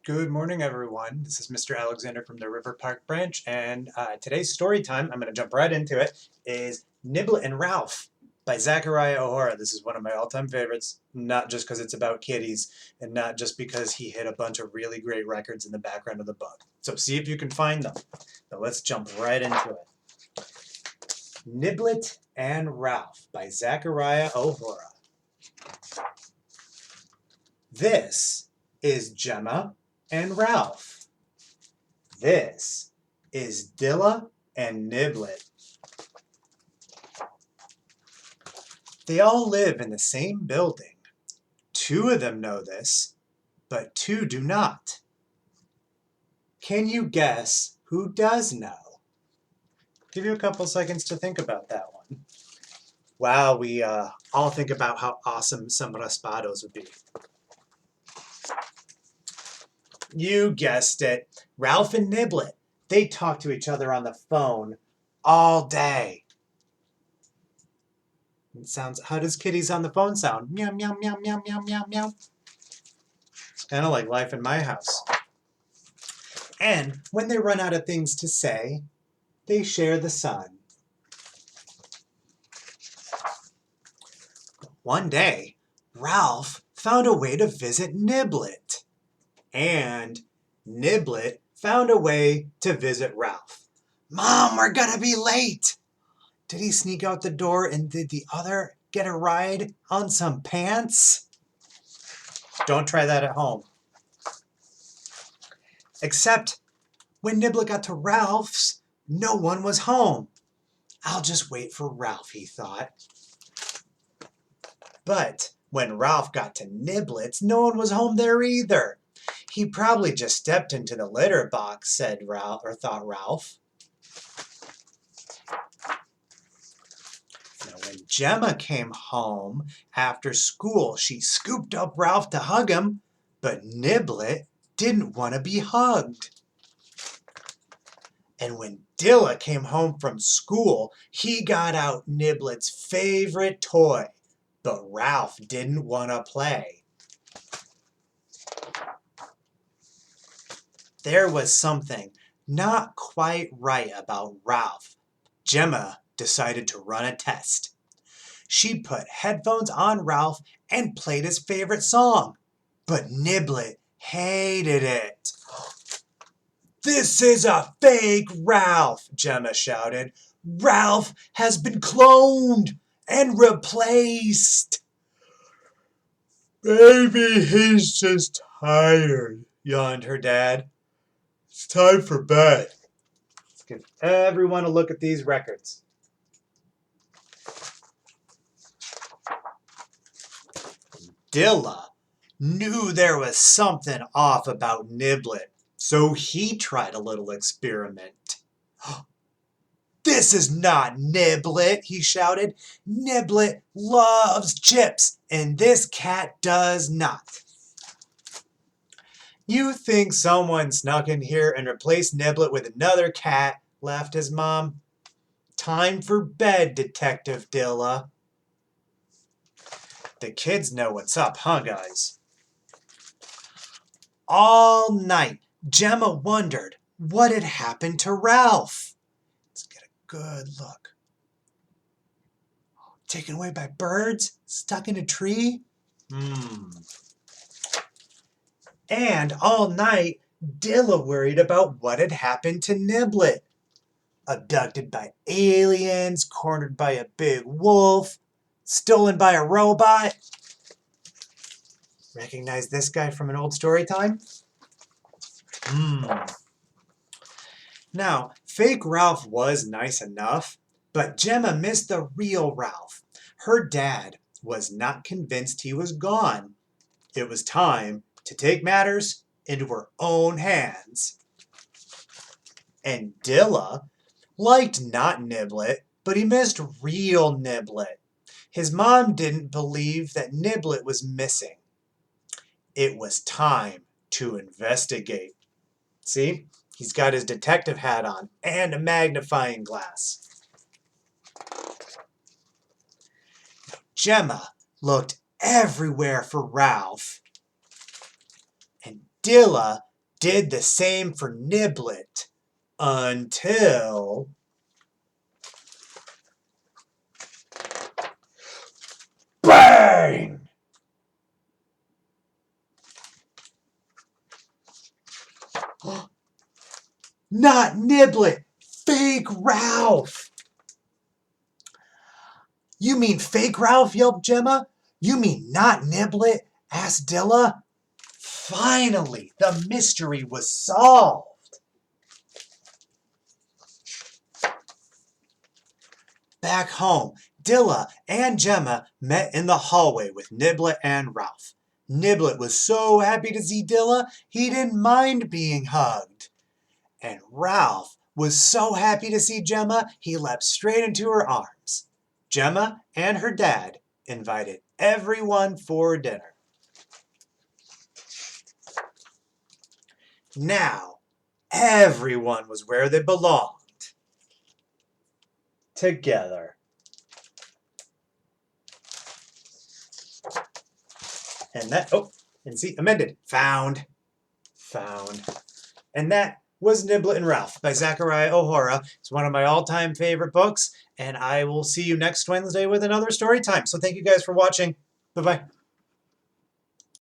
Good morning, everyone. This is Mr. Alexander from the River Park branch, and today's story time, I'm going to jump right into it, is Niblet and Ralph by Zachariah OHora. This is one of my all-time favorites, not just because it's about kitties, and not just because he hit a bunch of really great records in the background of the book. So see if you can find them. So let's jump right into it. Niblet and Ralph by Zachariah OHora. This is Gemma and Ralph. This is Dilla and Niblet. They all live in the same building. Two of them know this, but two do not. Can you guess who does know? Give you a couple seconds to think about that one. Wow, we all think about how awesome some raspados would be. You guessed it. Ralph and Niblet. They talk to each other on the phone all day. It sounds, how does kitties on the phone sound? Meow, meow, meow, meow, meow, meow, meow. It's kind of like life in my house. And when they run out of things to say, they share the sun. One day, Ralph found a way to visit Niblet. And Niblet found a way to visit Ralph. Mom, we're gonna be late! Did he sneak out the door and did the other get a ride on some pants? Don't try that at home. Except when Niblet got to Ralph's, no one was home. I'll just wait for Ralph, he thought. But when Ralph got to Niblet's, no one was home there either. He probably just stepped into the litter box, said Ralph, or thought Ralph. Now, when Gemma came home after school, she scooped up Ralph to hug him, but Niblet didn't want to be hugged. And when Dilla came home from school, he got out Niblet's favorite toy, but Ralph didn't want to play. There was something not quite right about Ralph. Gemma decided to run a test. She put headphones on Ralph and played his favorite song, but Niblet hated it. This is a fake Ralph, Gemma shouted. Ralph has been cloned and replaced. Maybe he's just tired, yawned her dad. It's time for bed. Let's give everyone a look at these records. Dilla knew there was something off about Niblet, so he tried a little experiment. This is not Niblet, he shouted. Niblet loves chips, and this cat does not. You think someone snuck in here and replaced Niblet with another cat, laughed his mom. Time for bed, Detective Dilla. The kids know what's up, huh, guys? All night, Gemma wondered what had happened to Ralph. Let's get a good look. Taken away by birds? Stuck in a tree? And all night, Dilla worried about what had happened to Niblet. Abducted by aliens, cornered by a big wolf, stolen by a robot. Recognize this guy from an old Storytime? Now, fake Ralph was nice enough, but Gemma missed the real Ralph. Her dad was not convinced he was gone. It was time to take matters into her own hands. And Dilla liked not Niblet, but he missed real Niblet. His mom didn't believe that Niblet was missing. It was time to investigate. See, he's got his detective hat on and a magnifying glass. Gemma looked everywhere for Ralph. And Dilla did the same for Niblet until... Bang! Not Niblet! Fake Ralph! You mean fake Ralph? Yelped Gemma. You mean not Niblet? Asked Dilla. Finally, the mystery was solved. Back home, Dilla and Gemma met in the hallway with Niblet and Ralph. Niblet was so happy to see Dilla, he didn't mind being hugged. And Ralph was so happy to see Gemma, he leapt straight into her arms. Gemma and her dad invited everyone for dinner. Now, everyone was where they belonged. Together. And that, amended. Found. And that was Niblet and Ralph by Zachariah OHora. It's one of my all-time favorite books, and I will see you next Wednesday with another story time. So thank you guys for watching. Bye-bye.